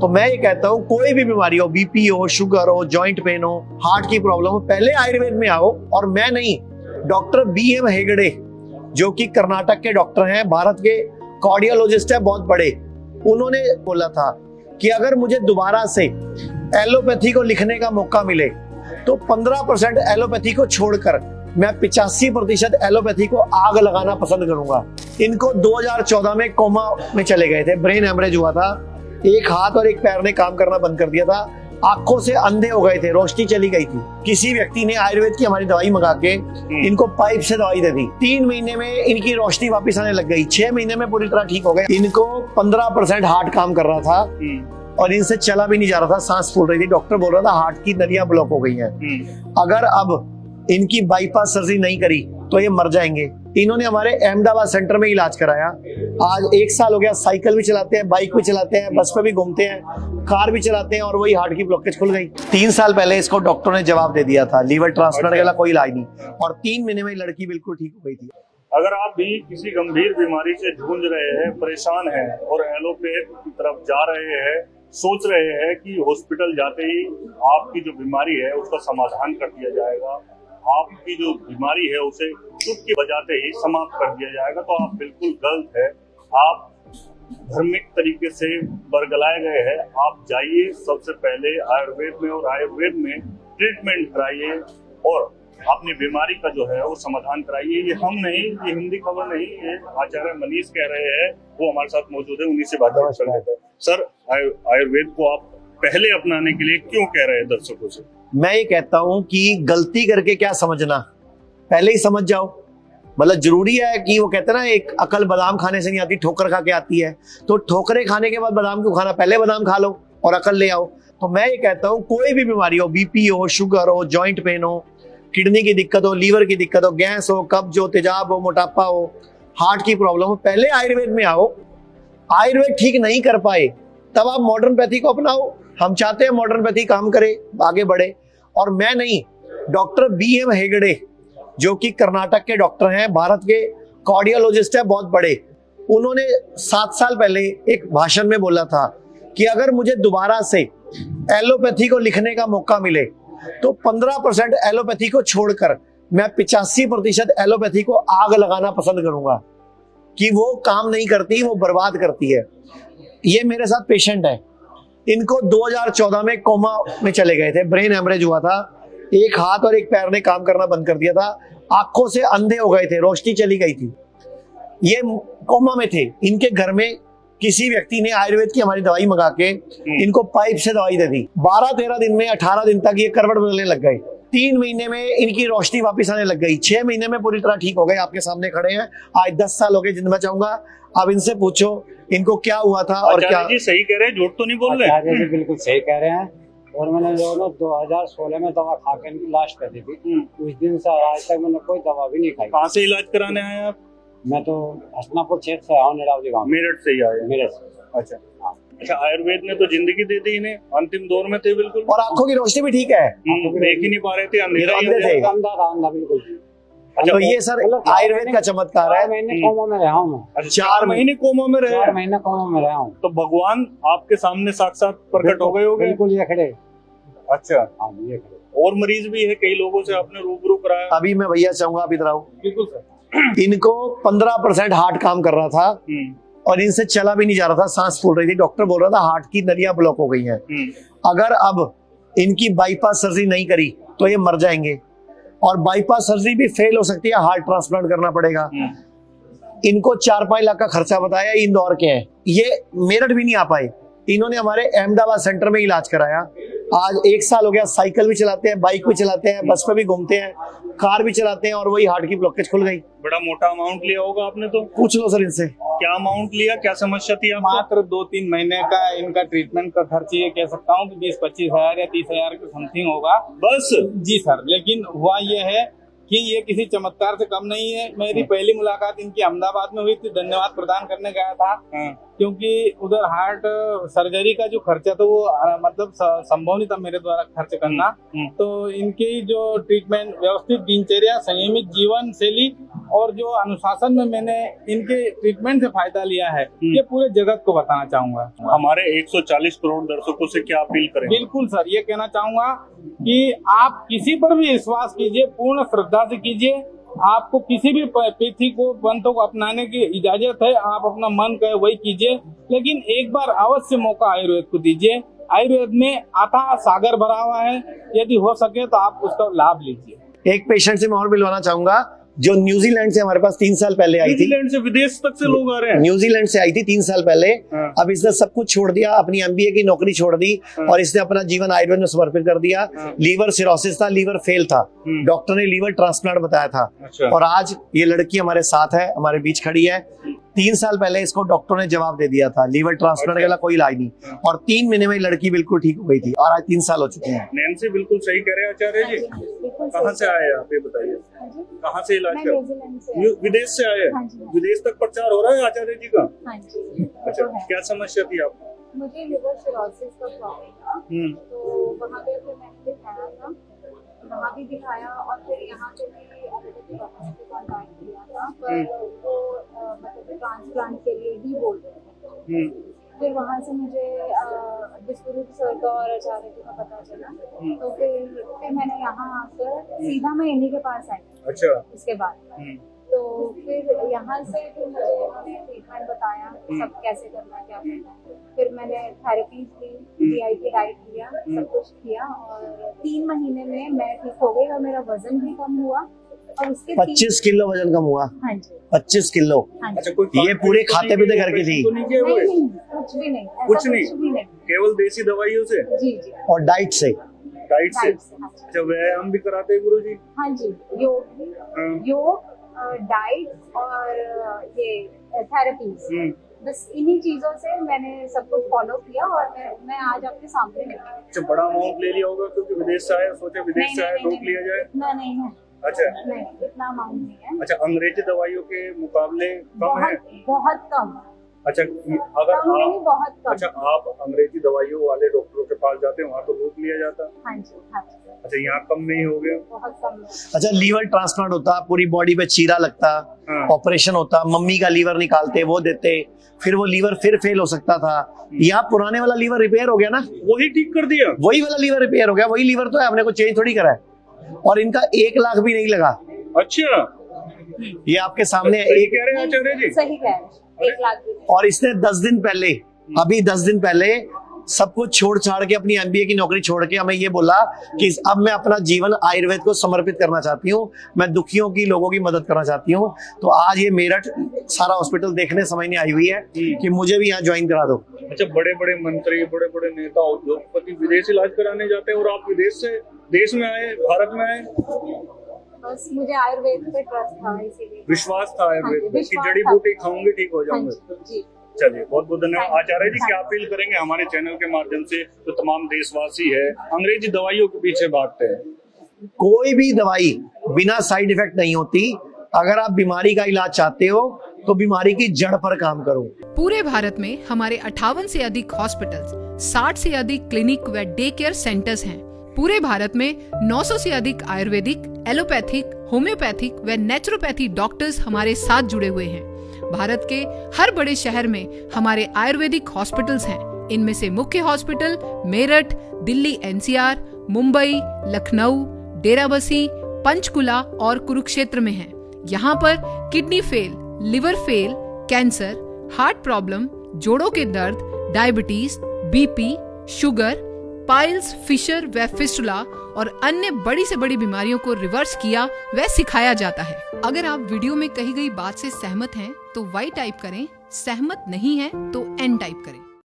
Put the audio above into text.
तो मैं ये कहता हूँ कोई भी बीमारी हो, बीपी हो, शुगर हो, जॉइंट पेन हो, हार्ट की प्रॉब्लम हो, पहले आयुर्वेद में आओ। और मैं नहीं, डॉक्टर BM हेगड़े जो कि कर्नाटक के डॉक्टर हैं, भारत के कार्डियोलॉजिस्ट है बहुत बड़े, उन्होंने बोला था कि अगर मुझे दोबारा से एलोपैथी को लिखने का मौका मिले तो 15% एलोपैथी को छोड़कर मैं 85% एलोपैथी को आग लगाना पसंद करूंगा। इनको 2014 में कोमा में चले गए थे, ब्रेन हेमरेज हुआ था, एक हाथ और एक पैर ने काम करना बंद कर दिया था, आंखों से अंधे हो गए थे, रोशनी चली गई थी। किसी व्यक्ति ने आयुर्वेद की हमारी दवाई मंगा के इनको पाइप से दवाई दे दी, 3 महीने में इनकी रोशनी वापस आने लग गई, 6 महीने में पूरी तरह ठीक हो गए। इनको 15% हार्ट काम कर रहा था और इनसे चला भी नहीं जा रहा था, सांस फूल रही थी, डॉक्टर बोल रहा था हार्ट की नलियां ब्लॉक हो गई हैं। अगर अब इनकी बाईपास सर्जरी नहीं करी तो ये मर जाएंगे। इन्होंने हमारे अहमदाबाद सेंटर में इलाज कराया, आज 1 साल हो गया, साइकिल भी चलाते हैं, बाइक भी चलाते हैं, बस पे भी घूमते हैं, कार भी चलाते हैं, और वही हार्ट की ब्लॉकेज खुल गई। 3 साल पहले इसको डॉक्टर ने जवाब दे दिया था, लीवर ट्रांसप्लांट का कोई इलाज नहीं, और 3 महीने में लड़की बिल्कुल ठीक हो गई थी। अगर आप भी किसी गंभीर बीमारी से जूझ रहे हैं, परेशान हैं और एलोपैथ की तरफ जा रहे हैं, सोच रहे हैं कि हॉस्पिटल जाते ही आपकी जो बीमारी है उसका समाधान कर दिया जाएगा, आपकी जो बीमारी है उसे चुटकी बजाते ही समाप्त कर दिया जाएगा, तो आप बिल्कुल गलत है। आप धार्मिक तरीके से बरगलाए गए हैं। आप जाइए सबसे पहले आयुर्वेद में, और आयुर्वेद में ट्रीटमेंट कराइए और अपनी बीमारी का जो है वो समाधान कराइए। ये हम नहीं, ये हिंदी खबर नहीं, ये आचार्य मनीष कह रहे हैं, वो हमारे साथ मौजूद है, उन्हीं से बातचीत कर लेते हैं। सर, आयुर्वेद को आप पहले अपनाने के लिए क्यों कह रहे हैं दर्शकों से? मैं ये कहता हूं कि गलती करके क्या समझना, पहले ही समझ जाओ। मतलब जरूरी है कि वो कहते हैं ना, एक अकल बादाम खाने से नहीं आती, ठोकर खा के आती है। तो ठोकरे खाने के बाद बादाम क्यों खाना, पहले बादाम खा लो और अकल ले आओ। तो मैं ये कहता हूं कोई भी बीमारी हो, बीपी हो, शुगर हो, जॉइंट पेन हो, किडनी की दिक्कत हो, लीवर की दिक्कत हो, गैस हो, कब्ज हो, तेजाब हो, मोटापा हो, हार्ट की प्रॉब्लम हो, पहले आयुर्वेद में आओ। आयुर्वेद ठीक नहीं कर पाए तब आप मॉडर्न पैथी को अपनाओ। हम चाहते हैं मॉडर्न पैथी काम करे, आगे बढ़े। और मैं नहीं, डॉक्टर BM हेगड़े जो कि कर्नाटक के डॉक्टर हैं, भारत के कार्डियोलॉजिस्ट है बहुत बड़े, उन्होंने 7 साल पहले एक भाषण में बोला था कि अगर मुझे दोबारा से एलोपैथी को लिखने का मौका मिले तो 15% एलोपैथी को छोड़कर मैं 85% एलोपैथी को आग लगाना पसंद करूंगा, कि वो काम नहीं करती, वो बर्बाद करती है। ये मेरे साथ पेशेंट है, इनको 2014 में कोमा में चले गए थे, ब्रेन हेमरेज हुआ था, एक हाथ और एक पैर ने काम करना बंद कर दिया था, आंखों से अंधे हो गए थे, रोशनी चली गई थी, ये कोमा में थे। इनके घर में किसी व्यक्ति ने आयुर्वेद की हमारी दवाई मंगा के इनको पाइप से दवाई दे दी, 12-13 दिन में 18 दिन तक ये करवट बदलने लग गए, 3 महीने में इनकी रोशनी वापस आने लग गई, 6 महीने में पूरी तरह ठीक हो गए। आपके सामने खड़े हैं, आज 10 साल हो गए जिनमें चाहूंगा अब इनसे पूछो इनको क्या हुआ था और क्या। जी सही कह रहे हैं, झूठ तो नहीं बोल रहे? आचार्य जी बिल्कुल सही कह रहे हैं। और मैंने जो 2016 में दवा खा के लास्ट कर दी थी, उस दिन से आज तक मैंने कोई दवा भी नहीं खाई। कहाँ से इलाज कराने आए आप? मैं तो हसनापुर क्षेत्र से आया, निरावली गाँव। मेरठ से ही आए? मेरठ से। अच्छा, आयुर्वेद ने तो जिंदगी दे दी इन्हें, अंतिम दौर में थे बिल्कुल, और आंखों की रोशनी भी ठीक है, देख ही नहीं पा रहे थे, अंधेरा ही अंधे थे। अंधा था, अंधा बिल्कुल। अच्छा, तो ये सर आयुर्वेद का चमत्कार है। 4 महीने कोमा में रहा हूँ मैं। 4 महीने कोमा में रहे? 4 महीने कोमा में रहा हूँ। तो भगवान आपके सामने साक्षात प्रकट हो गए होंगे? बिल्कुल, ये खड़े। अच्छा, हाँ, ये खड़े। और मरीज भी है, कई लोगों से आपने रूबरू कराया? अभी मैं भैया चाहूंगा आप इधर आओ। बिल्कुल सर। इनको 15% हार्ट काम कर रहा था और इनसे चला भी नहीं जा रहा था, सांस फूल रही थी, डॉक्टर बोल रहा था हार्ट की नलियां ब्लॉक हो गई हैं। अगर अब इनकी बाईपास सर्जरी नहीं करी तो ये मर जाएंगे, और बाईपास सर्जरी भी फेल हो सकती है, हार्ट ट्रांसप्लांट करना पड़ेगा। इनको 4-5 लाख का खर्चा बताया, इंदौर के हैं, ये मेरठ भी नहीं आ पाए। इन्होंने हमारे अहमदाबाद सेंटर में इलाज कराया, आज 1 साल हो गया, साइकिल भी चलाते हैं, बाइक भी चलाते हैं, बस पे भी घूमते हैं, कार भी चलाते हैं, और वही हार्ट की ब्लॉकेज खुल गई। बड़ा मोटा अमाउंट लिया होगा आपने तो? पूछ लो सर इनसे। क्या अमाउंट लिया, क्या समस्या थी आपको? मात्र 2-3 महीने का इनका ट्रीटमेंट का खर्च ये कह सकता हूँ कि 20-25 हजार या 30 हजार के समथिंग होगा बस? जी सर, लेकिन हुआ ये है कि ये किसी चमत्कार से कम नहीं है। मेरी पहली मुलाकात इनकी अहमदाबाद में हुई थी, धन्यवाद प्रदान करने गया था। क्योंकि उधर हार्ट सर्जरी का जो खर्चा तो वो मतलब संभव नहीं था मेरे द्वारा खर्च करना। तो इनकी जो ट्रीटमेंट, व्यवस्थित दिनचर्या, संयमित जीवन शैली और जो अनुशासन में मैंने इनके ट्रीटमेंट से फायदा लिया है, ये पूरे जगत को बताना चाहूंगा। हमारे 140 करोड़ दर्शकों से क्या अपील करें? बिल्कुल सर, ये कहना चाहूंगा कि आप किसी पर भी विश्वास कीजिए, पूर्ण श्रद्धा से कीजिए। आपको किसी भी पद्धति को, पंथों को अपनाने की इजाजत है, आप अपना मन कहे वही कीजिए, लेकिन एक बार अवश्य मौका आयुर्वेद को दीजिए। आयुर्वेद में अथाह सागर भरा हुआ है, यदि हो सके तो आप उसका लाभ लीजिए। एक पेशेंट से मैं और मिलवाना चाहूंगा जो न्यूजीलैंड से हमारे पास 3 साल पहले आई थी। न्यूजीलैंड से विदेश तक से लोग आ रहे हैं। न्यूजीलैंड से आई थी 3 साल पहले। हाँ। अब इसने सब कुछ छोड़ दिया, अपनी एमबीए की नौकरी छोड़ दी और इसने अपना जीवन आयुर्वेद में समर्पित कर दिया। लीवर सिरोसिस था, लीवर फेल था, डॉक्टर ने लीवर ट्रांसप्लांट बताया था। अच्छा। और आज ये लड़की हमारे साथ है, हमारे बीच खड़ी है। 3 साल पहले इसको डॉक्टर ने जवाब दे दिया था लीवर ट्रांसप्लांट का कोई इलाज नहीं, और 3 महीने में लड़की बिल्कुल ठीक हो गई थी और आज 3 साल हो चुके हैं। नैन्सी बिल्कुल सही कह रहे हैं आचार्य जी। कहाँ से आए आप, ये बताइए, कहाँ से इलाज कर? विदेश से आए? विदेश तक प्रचार हो रहा है आचार्य जी का। अच्छा, क्या समस्या थी आपको? मुझे लिवर सिरोसिस का प्रॉब्लम था, तो वहाँ पे फिर मैंने दिखाया था, वहाँ भी दिखाया और फिर यहाँ पे भी एलोपैथिक डॉक्टर के कॉन्टैक्ट किया था, पर वो मतलब ट्रांसप्लांट के लिए ही बोल रहे थे। फिर वहाँ से मुझे विश्वरूप सर का और आचार्य जी का पता चला, तो फिर मैंने यहाँ आकर सीधा मैं इन्हीं के पास आई। अच्छा। उसके बाद तो फिर यहाँ से फिर मुझे उन्होंने ट्रीटमेंट बताया, सब कैसे करना है, क्या करना है। फिर मैंने थेरेपीज ली, VIP डाइट लिया, सब कुछ किया और 3 महीने में मैं ठीक हो गई और मेरा वजन भी कम हुआ और उसके 25 किलो वजन कम हुआ। हाँ जी, 25 किलो। हाँ जी। अच्छा, कोई ये पूरे खाते पीते करके थी। तो नहीं किए हुए? नहीं, कुछ भी नहीं, ऐसा कुछ नहीं, केवल देसी दवाइयों से? जी जी, और डाइट से। डाइट से? हाँ जी। अच्छा, व्यायाम भी कराते हैं गुरु जी? हाँ जी, योग भी, योग, डाइट और ये थेरेपीज, बस इन्हीं चीजों से मैंने सब कुछ फॉलो किया और मैं आज आपके सामने हूँ। अच्छा, बड़ा अमाउंट ले लिया होगा क्योंकि विदेश से आया, सोचे विदेश से आया रोक लिया जाए। इतना नहीं है। अच्छा, नहीं, इतना अमाउंट नहीं है। अच्छा, अंग्रेजी दवाइयों के मुकाबले कम है? बहुत कम। अच्छा, अगर कम नहीं, बहुत कम। अच्छा, आप अंग्रेजी दवाइयों वाले डॉक्टरों के पास जाते हैं, वहाँ तो रोक लिया जाता। हाँ जी, हाँ जी। अच्छा, यहाँ कम नहीं हो गया? बहुत कम। अच्छा, लीवर ट्रांसप्लांट होता, पूरी बॉडी पे चीरा लगता, ऑपरेशन होता, मम्मी का लीवर निकालते, वो देते, फिर वो लीवर फिर फेल हो सकता था। यहाँ पुराने वाला लीवर रिपेयर हो गया ना, वही ठीक कर दिया। वही वाला लीवर रिपेयर हो गया, वही लीवर तो है, हमने को चेंज थोड़ी करा है। और इनका 1 लाख भी नहीं लगा। अच्छा, ये आपके सामने सही एक कह रहे हैं आचार्य जी। सही कह रहे हैं, 1 लाख भी नहीं। और इसने 10 दिन पहले, अभी 10 दिन पहले सब कुछ छोड़ छाड़ के, अपनी MBA की नौकरी छोड़ के हमें ये बोला कि अब मैं अपना जीवन आयुर्वेद को समर्पित करना चाहती हूँ, मैं दुखियों की, लोगों की मदद करना चाहती हूँ। तो आज ये मेरठ सारा हॉस्पिटल देखने समझने आई हुई है कि मुझे भी यहाँ ज्वाइन करा दो। अच्छा, बड़े बड़े मंत्री, बड़े बड़े नेता, उद्योगपति विदेश इलाज कराने जाते हैं और आप विदेश से देश में आए, भारत में आए? बस मुझे आयुर्वेद पे ट्रस्ट था, इसीलिए विश्वास था आयुर्वेद हाँ, पे कि जड़ी बूटी खाऊंगी ठीक हो हाँ जाऊंगा। जी। चलिए, बहुत बहुत धन्यवाद आचार्य जी। क्या अपील करेंगे हमारे चैनल के माध्यम से जो तमाम देशवासी है अंग्रेजी दवाइयों के पीछे भागते हैं? कोई भी दवाई बिना साइड इफेक्ट नहीं होती। अगर आप बीमारी का इलाज चाहते हो तो बीमारी की जड़ पर काम करो। पूरे भारत में हमारे 58 से अधिक हॉस्पिटल्स, 60 से अधिक क्लिनिक व डे केयर सेंटर्स हैं। पूरे भारत में 900 से अधिक आयुर्वेदिक, एलोपैथिक, होम्योपैथिक व नेचुरोपैथी डॉक्टर्स हमारे साथ जुड़े हुए हैं। भारत के हर बड़े शहर में हमारे आयुर्वेदिक हॉस्पिटल्स हैं। इनमें से मुख्य हॉस्पिटल मेरठ, दिल्ली NCR, मुंबई, लखनऊ, डेराबसी, पंचकुला और कुरुक्षेत्र में हैं। यहाँ पर kidney fail, liver fail, cancer, heart problem, जोड़ों के दर्द, diabetes, BP, sugar, piles, fissure व फिस्टुला और अन्य बड़ी से बड़ी बीमारियों को रिवर्स किया व सिखाया जाता है। अगर आप वीडियो में कही गई बात से सहमत हैं तो Y टाइप करें, सहमत नहीं है तो N टाइप करें।